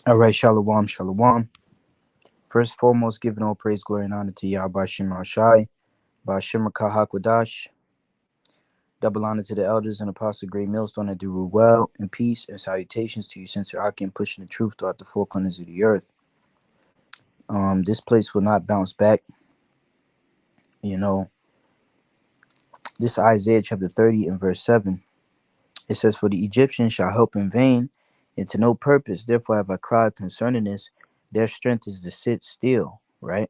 All right, shalom, shalom. First and foremost, giving all praise, glory, and honor to Yah Bashim Shai, Bashim Kahakwadash. Double honor to the elders and apostles, great millstone that do rule well, and peace and salutations to you, sincere Akim, pushing the truth throughout the four corners of the earth. This place will not bounce back. You know, this Isaiah chapter 30 and verse 7. It says, "For the Egyptians shall help in vain, and to no purpose. Therefore have I cried concerning this. Their strength is to sit still." Right.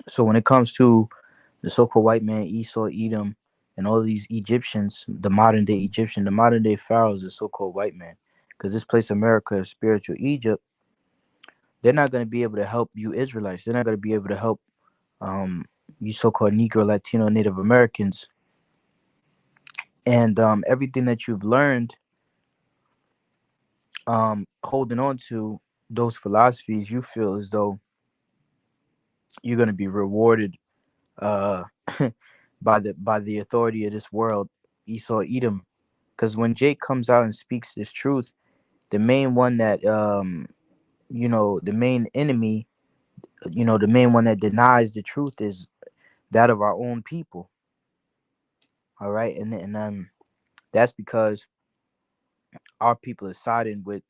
So when it comes to the so-called white man, Esau, Edom, and all of these Egyptians, the modern day Egyptian, the modern day pharaohs, the so-called white man, because this place America is spiritual Egypt. They're not going to be able to help you Israelites. They're not going to be able to help you so-called Negro, Latino, Native Americans, and everything that you've learned, holding on to those philosophies. You feel as though you're going to be rewarded uh, by the authority of this world, Esau, Edom. Because when Jake comes out and speaks this truth, the main one that the main enemy, the main one that denies the truth is that of our own people. All right, and that's because our people are siding with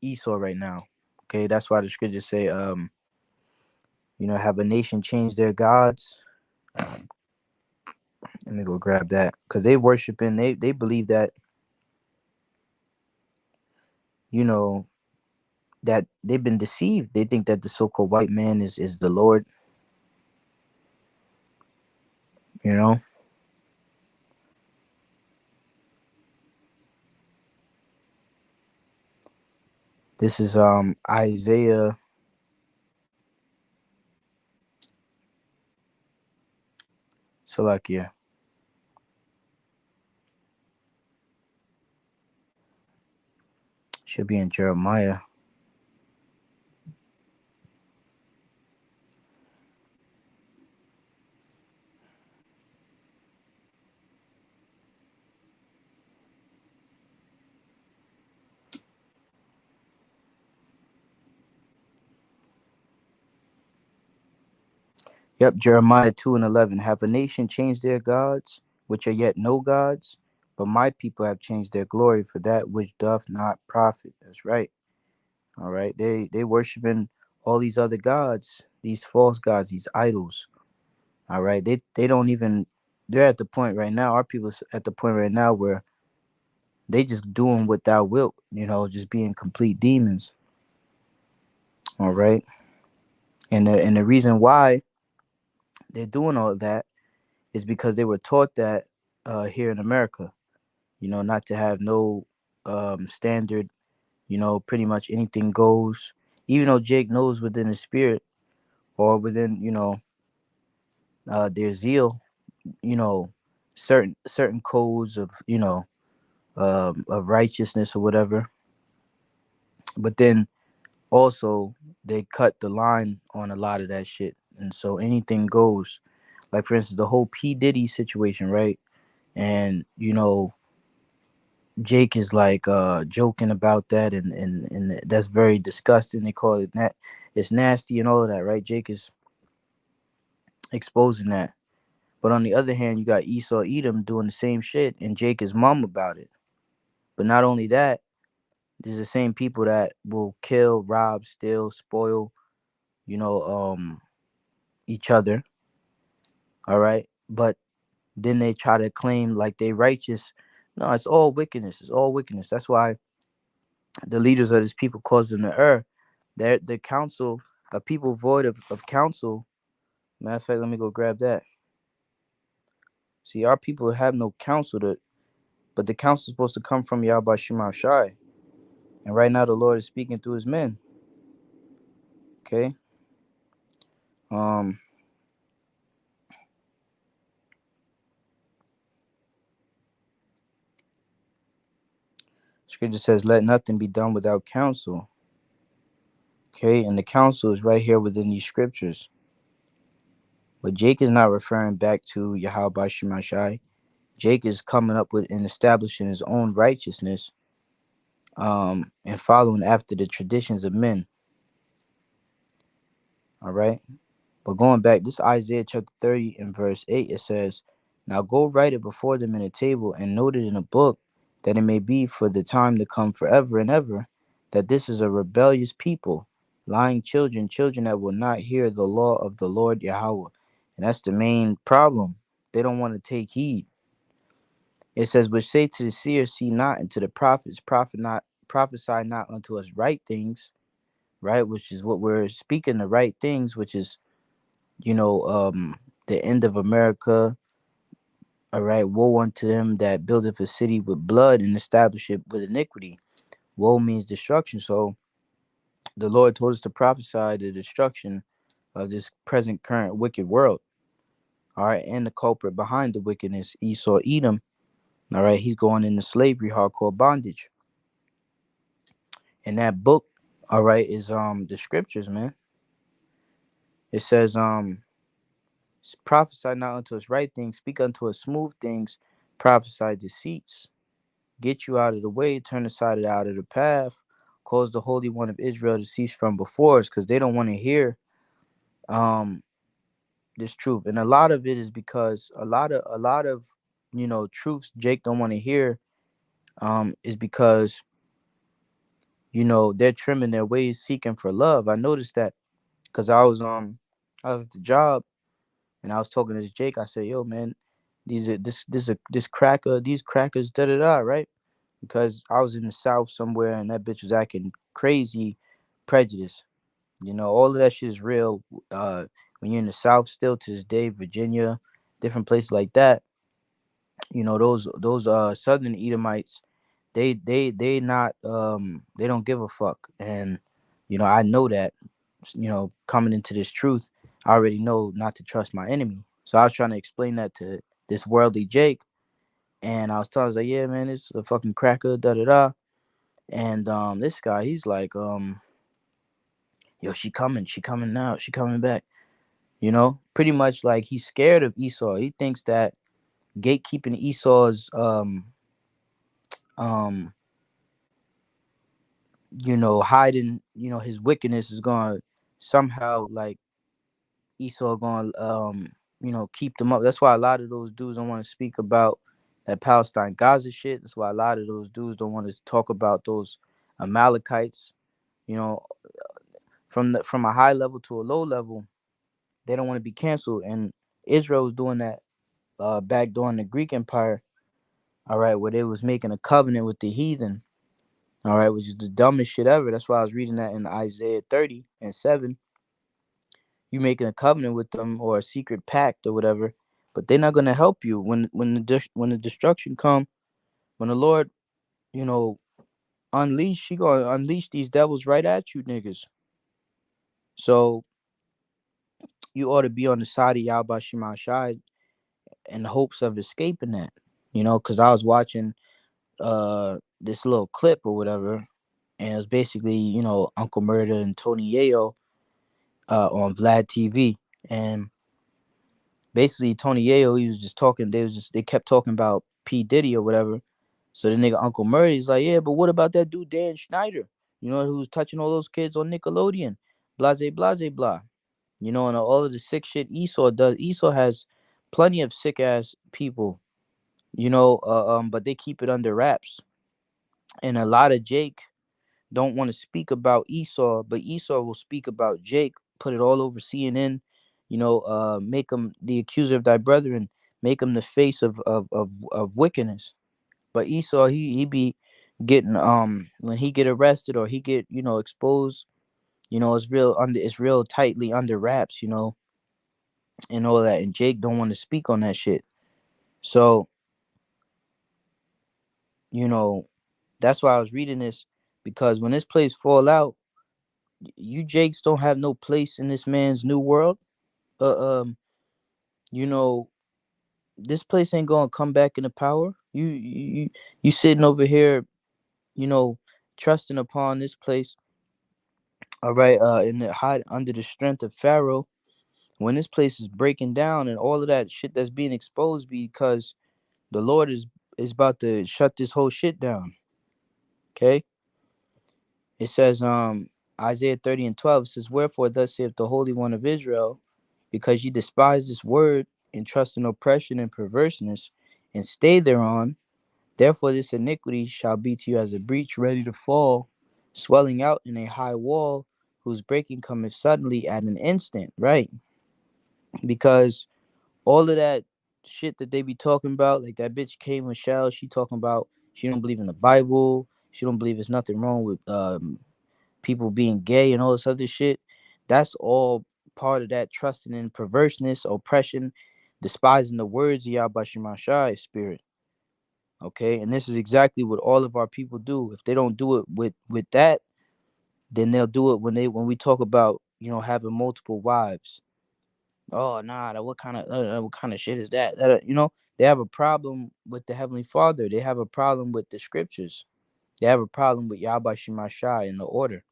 Esau right now. Okay, that's why the scriptures say, have a nation change their gods. Let me go grab that, because they worshiping, they believe that, you know that they've been deceived. They think that the so-called white man is the Lord. You know, this is Isaiah. Salakia. Should be in Jeremiah. Yep, Jeremiah 2 and 11. Have a nation changed their gods, which are yet no gods? But my people have changed their glory for that which doth not profit. That's right. All right. They worshiping all these other gods, these false gods, these idols. All right. They don't even, they're at the point right now, our people's at the point right now where they just doing what thou wilt, just being complete demons. All right. And the reason why they're doing all of that is because they were taught that here in America, not to have no standard, pretty much anything goes. Even though Jake knows within his spirit or within, their zeal, you know, certain codes of, of righteousness or whatever. But then also they cut the line on a lot of that shit. And so anything goes. Like for instance, the whole P. Diddy situation, right? And Jake is like joking about that, and that's very disgusting. They call it that, it's nasty and all of that, right? Jake is exposing that. But on the other hand, you got Esau Edom doing the same shit, and Jake is mum about it. But not only that, these are the same people that will kill, rob, steal, spoil, you know, um, each other. All right, but then they try to claim like they righteous. No, it's all wickedness. It's all wickedness. That's why the leaders of this people caused them to err. They're the council, a people void of counsel. Matter of fact, let me go grab that. See, our people have no counsel but the counsel is supposed to come from Yahweh Shema Shai. And right now the Lord is speaking through his men. Okay. Um Scripture says, let nothing be done without counsel. Okay, and the counsel is right here within these scriptures. But Jake is not referring back to Yahweh Shema Shai. Jake is coming up with and establishing his own righteousness, and following after the traditions of men. All right. But going back, this Isaiah chapter 30 and verse 8, it says, "Now go write it before them in a table and note it in a book, that it may be for the time to come forever and ever, that this is a rebellious people, lying children, children that will not hear the law of the Lord Yahweh." And that's the main problem. They don't want to take heed. It says, "Which say to the seer, see not, and to the prophets, prophesy not unto us right things," right? Which is what we're speaking, the right things, which is, you know, the end of America. All right, woe unto them that buildeth a city with blood and establish it with iniquity. Woe means destruction. So the Lord told us to prophesy the destruction of this present current wicked world. All right, and the culprit behind the wickedness, Esau, Edom. All right, he's going into slavery, hardcore bondage. And that book, all right, is the scriptures, man. It says, prophesy not unto us right things, speak unto us smooth things, prophesy deceits. Get you out of the way, turn aside out of the path, cause the Holy One of Israel to cease from before us, because they don't want to hear um this truth. And a lot of it is because a lot of truths Jake don't want to hear is because they're trimming their ways seeking for love. I noticed that because I was at the job and I was talking to this Jake. I said, "Yo, man, this cracker, these crackers, da da da," right? Because I was in the South somewhere and that bitch was acting crazy prejudice. All of that shit is real. When you're in the South still to this day, Virginia, different places like that, those Southern Edomites, they not they don't give a fuck. And I know that, coming into this truth, I already know not to trust my enemy. So I was trying to explain that to this worldly Jake, and I was telling him, like, yeah, man, it's a fucking cracker, da da da. And this guy, he's like, yo, she coming now, she coming back. Pretty much like he's scared of Esau. He thinks that gatekeeping Esau's um hiding, his wickedness is gonna somehow, like, Esau gonna keep them up. That's why a lot of those dudes don't want to speak about that Palestine Gaza shit. That's why a lot of those dudes don't want to talk about those Amalekites. You know, from a high level to a low level, they don't want to be canceled. And Israel was doing that back during the Greek Empire. All right, where they was making a covenant with the heathen. All right, which is the dumbest shit ever. That's why I was reading that in Isaiah 30 and 7. You making a covenant with them or a secret pact or whatever, but they're not gonna help you when the destruction come. When the Lord, you know, unleash, He gonna unleash these devils right at you, niggas. So you ought to be on the side of Yahweh Shema Shai in the hopes of escaping that. Because I was watching this little clip or whatever, and it was basically, Uncle Murder and Tony Yayo on Vlad TV. And basically Tony Yayo, he was just talking, they kept talking about P. Diddy or whatever. So the nigga Uncle Murray's like, yeah, but what about that dude Dan Schneider? Who's touching all those kids on Nickelodeon? Blase, blase, blah. And all of the sick shit Esau does. Esau has plenty of sick ass people, but they keep it under wraps. And a lot of Jake don't want to speak about Esau, but Esau will speak about Jake, put it all over CNN, make him the accuser of thy brethren, make him the face of wickedness. But Esau, he be getting when he get arrested or he get exposed, it's real tightly under wraps, and all that. And Jake don't want to speak on that shit. So that's why I was reading this, because when this place fall out, you Jakes don't have no place in this man's new world. You know, this place ain't gonna come back into power. You sitting over here, you know, trusting upon this place. All right, in the hide under the strength of Pharaoh. When this place is breaking down and all of that shit that's being exposed, because the Lord is about to shut this whole shit down. Okay, It says, Isaiah 30:12 says, "Wherefore thus saith the Holy One of Israel, because ye despise this word, and trust in oppression and perverseness, and stay thereon, therefore this iniquity shall be to you as a breach ready to fall, swelling out in a high wall, whose breaking cometh suddenly at an instant," right? Because all of that shit that they be talking about, like that bitch K Michelle, she talking about she don't believe in the Bible, she don't believe there's nothing wrong with people being gay and all this other shit. That's all part of that trusting in perverseness, oppression, despising the words of Yahbashimashai spirit. Okay, and this is exactly what all of our people do. If they don't do it with that, then they'll do it when we talk about having multiple wives. Oh nah, what kind of shit is that? They have a problem with the Heavenly Father. They have a problem with the scriptures. They have a problem with Yahweh Shemashai in the order.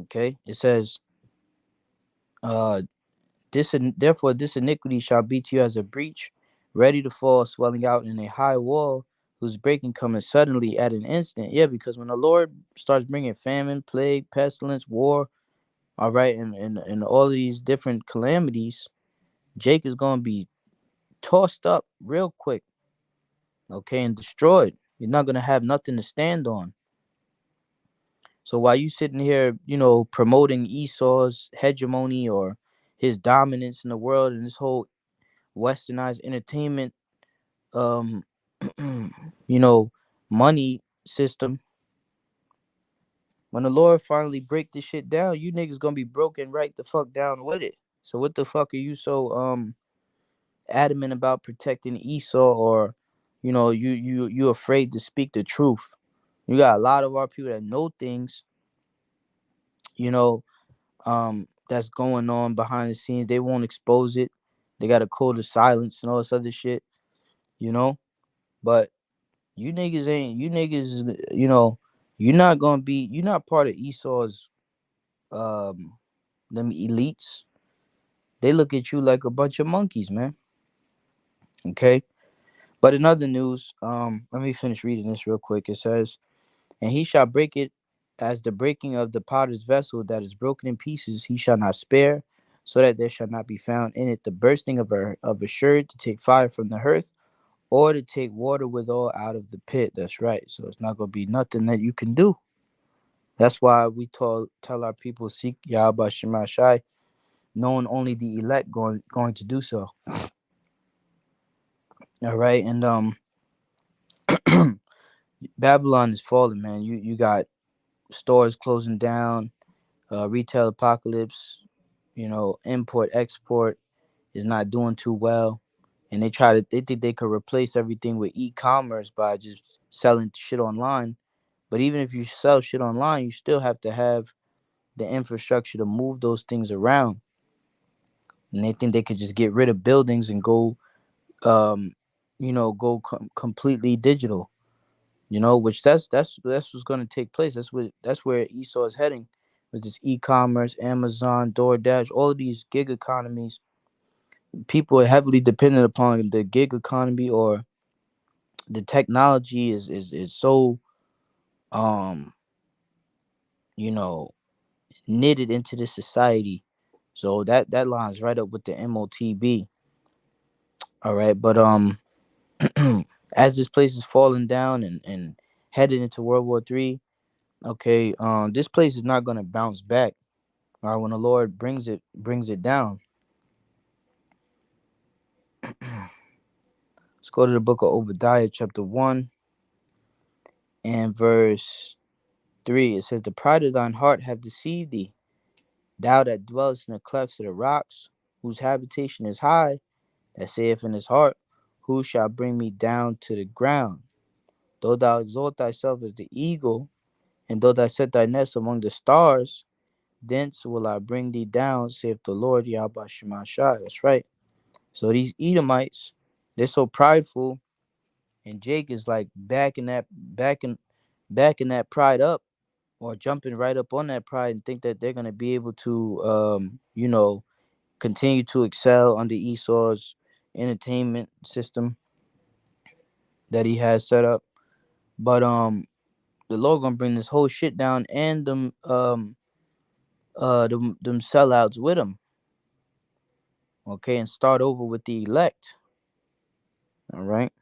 Okay, it says, uh, therefore this iniquity shall be to you as a breach, ready to fall, swelling out in a high wall, whose breaking cometh suddenly at an instant. Yeah, because when the Lord starts bringing famine, plague, pestilence, war, all right, and all of these different calamities, Jake is gonna be tossed up real quick, okay, and destroyed. You're not gonna have nothing to stand on. So while you sitting here, promoting Esau's hegemony or his dominance in the world and this whole westernized entertainment, um, you know, money system, when the Lord finally break this shit down, you niggas gonna be broken right the fuck down with it. So what the fuck are you so adamant about protecting Esau, or you afraid to speak the truth? You got a lot of our people that know things, you know, that's going on behind the scenes. They won't expose it. They got a code of silence and all this other shit, you know. But you niggas, you're not part of Esau's them elites. They look at you like a bunch of monkeys, man. Okay. But in other news, let me finish reading this real quick. It says, "And he shall break it as the breaking of the potter's vessel that is broken in pieces, he shall not spare, so that there shall not be found in it the bursting of a sherd to take fire from the hearth, or to take water withal out of the pit." That's right. So it's not gonna be nothing that you can do. That's why we tell our people, seek Yahweh Shemashai, knowing only the elect going to do so. All right, and Babylon is falling, man. You got stores closing down, retail apocalypse. Import export is not doing too well, and they think they could replace everything with e-commerce by just selling shit online. But even if you sell shit online, you still have to have the infrastructure to move those things around. And they think they could just get rid of buildings and go, um, completely digital. Which that's what's going to take place. That's where Esau is heading, with this e-commerce, Amazon, DoorDash, all of these gig economies. People are heavily dependent upon the gig economy, or the technology is so um you know knitted into the society. So that lines right up with the MOTB. All right, but as this place is falling down and headed into World War III, okay, this place is not gonna bounce back. All right, when the Lord brings it down. Let's go to the book of Obadiah, chapter 1 and verse 3. It says, "The pride of thine heart have deceived thee, thou that dwellest in the clefts of the rocks, whose habitation is high, that saith in his heart, who shall bring me down to the ground? Though thou exalt thyself as the eagle, and though thou set thy nest among the stars, thence will I bring thee down, saith the Lord Yahweh Shemashai." That's right. So these Edomites, they're so prideful, and Jake is like backing that pride up, or jumping right up on that pride, and think that they're gonna be able to continue to excel under Esau's entertainment system that he has set up. But the Lord gonna bring this whole shit down, and them sellouts with him. Okay, and start over with the elect. All right.